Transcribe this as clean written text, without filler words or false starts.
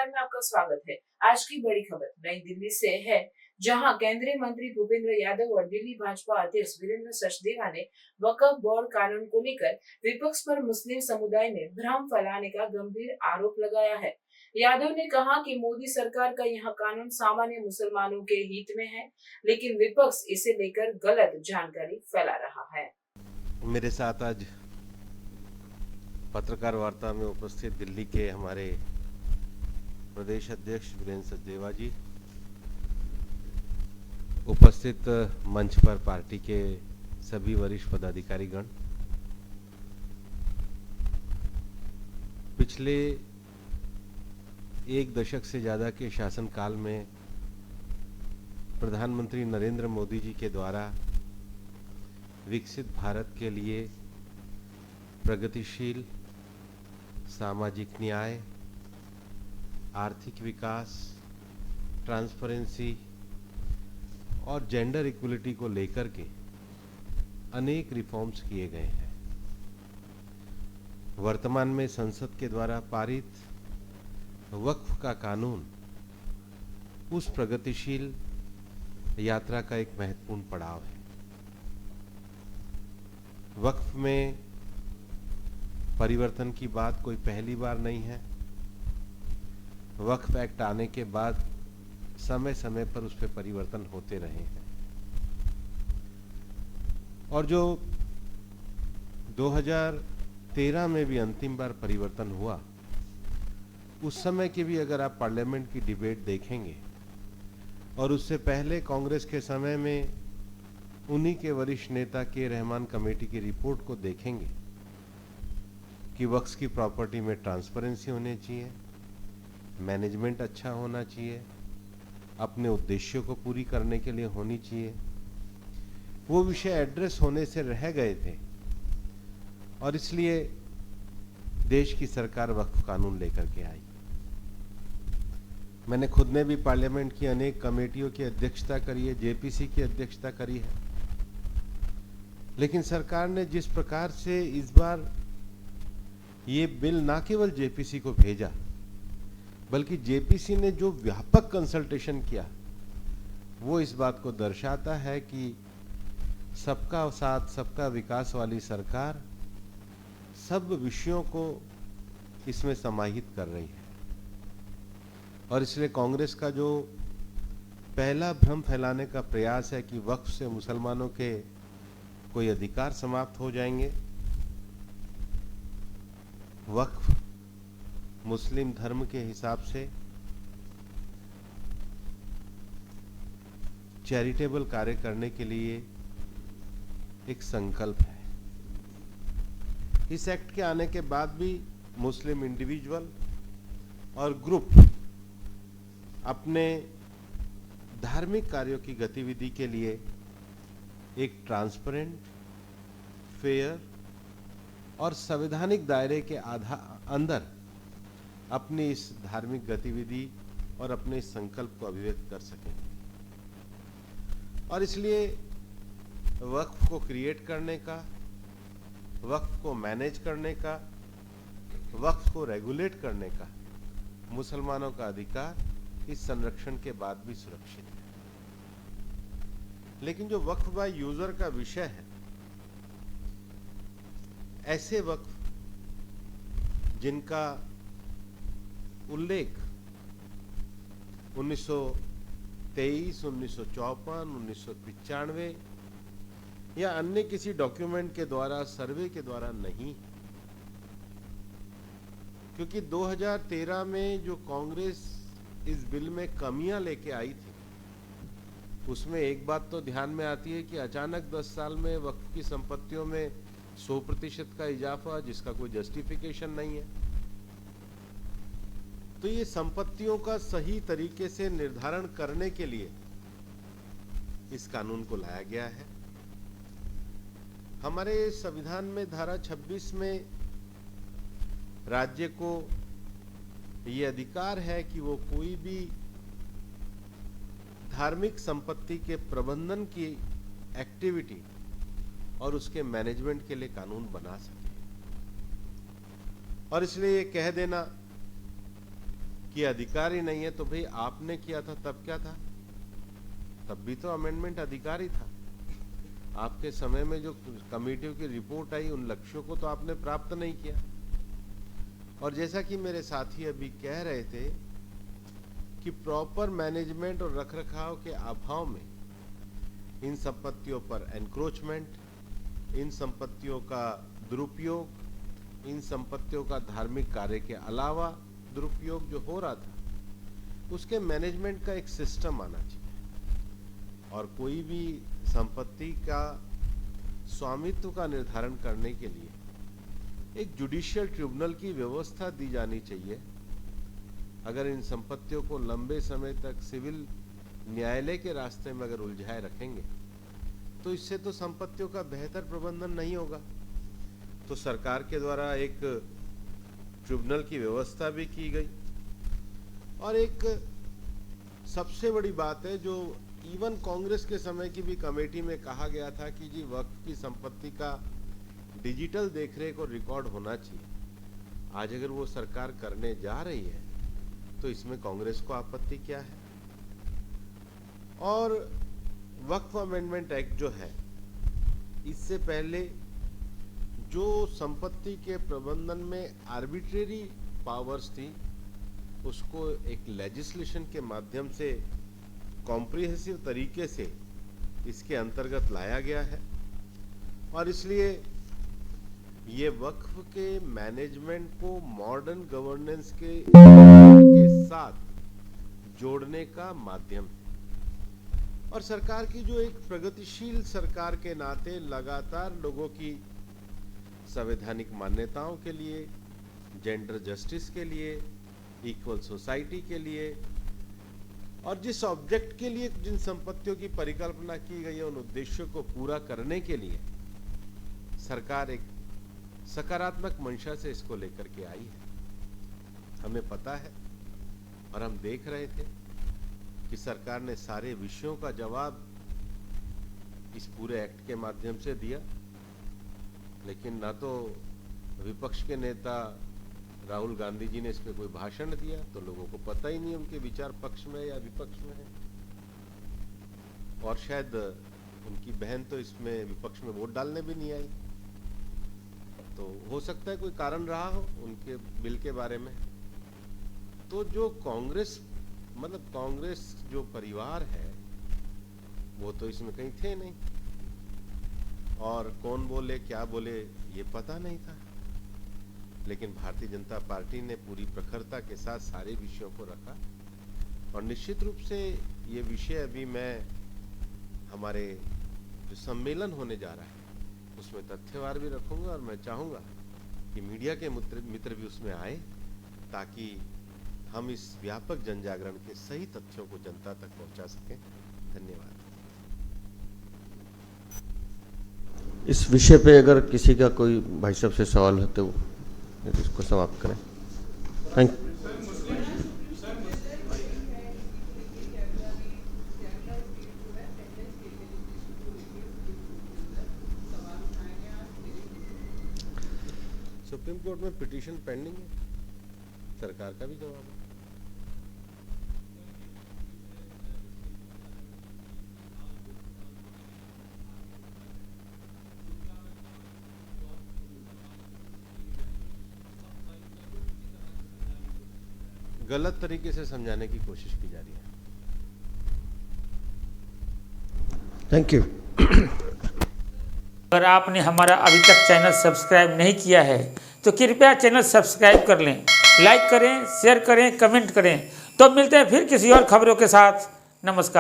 समाचार में आपका स्वागत है। आज की बड़ी खबर नई दिल्ली से है, जहां केंद्रीय मंत्री भूपेंद्र यादव और दिल्ली भाजपा अध्यक्ष वीरेंद्र सचदेवा ने वक्फ बोर्ड कानून को लेकर विपक्ष पर मुस्लिम समुदाय में भ्रम फैलाने का गंभीर आरोप लगाया है। यादव ने कहा कि मोदी सरकार का यह कानून सामान्य मुसलमानों के हित में है, लेकिन विपक्ष इसे लेकर गलत जानकारी फैला रहा है। मेरे साथ आज पत्रकार वार्ता में उपस्थित दिल्ली के हमारे प्रदेश अध्यक्ष वीरेंद्र सचदेवा जी, उपस्थित मंच पर पार्टी के सभी वरिष्ठ पदाधिकारीगण, पिछले एक दशक से ज़्यादा के शासनकाल में प्रधानमंत्री नरेंद्र मोदी जी के द्वारा विकसित भारत के लिए प्रगतिशील सामाजिक न्याय, आर्थिक विकास, ट्रांसपेरेंसी और जेंडर इक्वलिटी को लेकर के अनेक रिफॉर्म्स किए गए हैं। वर्तमान में संसद के द्वारा पारित वक्फ का कानून उस प्रगतिशील यात्रा का एक महत्वपूर्ण पड़ाव है। वक्फ में परिवर्तन की बात कोई पहली बार नहीं है। वक्फ एक्ट आने के बाद समय समय पर उस पर परिवर्तन होते रहे हैं और जो 2013 में भी अंतिम बार परिवर्तन हुआ, उस समय के भी अगर आप पार्लियामेंट की डिबेट देखेंगे और उससे पहले कांग्रेस के समय में उन्हीं के वरिष्ठ नेता के रहमान कमेटी की रिपोर्ट को देखेंगे कि वक्फ की प्रॉपर्टी में ट्रांसपेरेंसी होनी चाहिए, मैनेजमेंट अच्छा होना चाहिए, अपने उद्देश्यों को पूरी करने के लिए होनी चाहिए, वो विषय एड्रेस होने से रह गए थे और इसलिए देश की सरकार वक्फ कानून लेकर के आई। मैंने खुद ने भी पार्लियामेंट की अनेक कमेटियों की अध्यक्षता करी है, जेपीसी की अध्यक्षता करी है, लेकिन सरकार ने जिस प्रकार से इस बार ये बिल ना केवल जेपीसी को भेजा, बल्कि जेपीसी ने जो व्यापक कंसल्टेशन किया, वो इस बात को दर्शाता है कि सबका साथ सबका विकास वाली सरकार सब विषयों को इसमें समाहित कर रही है। और इसलिए कांग्रेस का जो पहला भ्रम फैलाने का प्रयास है कि वक्फ से मुसलमानों के कोई अधिकार समाप्त हो जाएंगे, वक्फ मुस्लिम धर्म के हिसाब से चैरिटेबल कार्य करने के लिए एक संकल्प है। इस एक्ट के आने के बाद भी मुस्लिम इंडिविजुअल और ग्रुप अपने धार्मिक कार्यों की गतिविधि के लिए एक ट्रांसपेरेंट, फेयर और संवैधानिक दायरे के अंदर अपनी इस धार्मिक गतिविधि और अपने इस संकल्प को अभिव्यक्त कर सकें। और इसलिए वक्फ को क्रिएट करने का, वक्फ को मैनेज करने का, वक्फ को रेगुलेट करने का मुसलमानों का अधिकार इस संरक्षण के बाद भी सुरक्षित है। लेकिन जो वक्फ बाय यूजर का विषय है, ऐसे वक्फ जिनका उल्लेख 1923, 1954, 1995 या अन्य किसी डॉक्यूमेंट के द्वारा, सर्वे के द्वारा नहीं, क्योंकि 2013 में जो कांग्रेस इस बिल में कमियां लेके आई थी, उसमें एक बात तो ध्यान में आती है कि अचानक 10 साल में वक्फ की संपत्तियों में 100% का इजाफा, जिसका कोई जस्टिफिकेशन नहीं है। तो ये संपत्तियों का सही तरीके से निर्धारण करने के लिए इस कानून को लाया गया है। हमारे संविधान में धारा 26 में राज्य को ये अधिकार है कि वो कोई भी धार्मिक संपत्ति के प्रबंधन की एक्टिविटी और उसके मैनेजमेंट के लिए कानून बना सके। और इसलिए ये कह देना कि अधिकार ही नहीं है, तो भाई आपने किया था तब क्या था? तब भी तो अमेंडमेंट अधिकार ही था। आपके समय में जो कमेटियों की रिपोर्ट आई, उन लक्ष्यों को तो आपने प्राप्त नहीं किया। और जैसा कि मेरे साथी अभी कह रहे थे कि प्रॉपर मैनेजमेंट और रखरखाव के अभाव में इन संपत्तियों पर एनक्रोचमेंट, इन संपत्तियों का दुरुपयोग, इन संपत्तियों का धार्मिक कार्य के अलावा दुरुपयोग जो हो रहा था, उसके मैनेजमेंट का एक सिस्टम आना चाहिए। और कोई भी संपत्ति का स्वामित्व का निर्धारण करने के लिए एक जुडिशियल ट्रिब्यूनल की व्यवस्था दी जानी चाहिए। अगर इन संपत्तियों को लंबे समय तक सिविल न्यायालय के रास्ते में अगर उलझाए रखेंगे तो इससे तो संपत्तियों का बेहतर प्रबंधन नहीं होगा। तो सरकार के द्वारा एक ट्रिब्यूनल की व्यवस्था भी की गई। और एक सबसे बड़ी बात है जो इवन कांग्रेस के समय की भी कमेटी में कहा गया था कि जी वक्फ की संपत्ति का डिजिटल देखरेख और रिकॉर्ड होना चाहिए। आज अगर वो सरकार करने जा रही है तो इसमें कांग्रेस को आपत्ति क्या है? और वक्फ अमेंडमेंट एक्ट जो है, इससे पहले जो संपत्ति के प्रबंधन में आर्बिट्रेरी पावर्स थी, उसको एक लेजिस्लेशन के माध्यम से कॉम्प्रिहेंसिव तरीके से इसके अंतर्गत लाया गया है। और इसलिए ये वक्फ के मैनेजमेंट को मॉडर्न गवर्नेंस के साथ जोड़ने का माध्यम है। और सरकार की जो एक प्रगतिशील सरकार के नाते लगातार लोगों की संवैधानिक मान्यताओं के लिए, जेंडर जस्टिस के लिए, इक्वल सोसाइटी के लिए और जिस ऑब्जेक्ट के लिए जिन संपत्तियों की परिकल्पना की गई है, उन उद्देश्यों को पूरा करने के लिए सरकार एक सकारात्मक मंशा से इसको लेकर के आई है। हमें पता है और हम देख रहे थे कि सरकार ने सारे विषयों का जवाब इस पूरे एक्ट के माध्यम से दिया, लेकिन ना तो विपक्ष के नेता राहुल गांधी जी ने इस पे कोई भाषण दिया, तो लोगों को पता ही नहीं उनके विचार पक्ष में या विपक्ष में है। और शायद उनकी बहन तो इसमें विपक्ष में वोट डालने भी नहीं आई। तो हो सकता है कोई कारण रहा हो उनके बिल के बारे में। तो जो कांग्रेस जो परिवार है, वो तो इसमें कहीं थे नहीं। और कौन बोले क्या बोले ये पता नहीं था। लेकिन भारतीय जनता पार्टी ने पूरी प्रखरता के साथ सारे विषयों को रखा। और निश्चित रूप से ये विषय अभी मैं हमारे जो सम्मेलन होने जा रहा है उसमें तथ्यवार भी रखूंगा। और मैं चाहूंगा कि मीडिया के मित्र भी उसमें आए, ताकि हम इस व्यापक जन जागरण के सही तथ्यों को जनता तक पहुंचा सकें। धन्यवाद। इस विषय पे अगर किसी का कोई भाई साहब से सवाल है तो इसको समाप्त करें। Thank you. सुप्रीम कोर्ट में पिटीशन पेंडिंग है, सरकार का भी जवाब है। गलत तरीके से समझाने की कोशिश की जा रही है। Thank you. अगर आपने हमारा अभी तक चैनल सब्सक्राइब नहीं किया है तो कृपया चैनल सब्सक्राइब कर लें, लाइक करें, शेयर करें, कमेंट करें। तो मिलते हैं फिर किसी और खबरों के साथ। नमस्कार।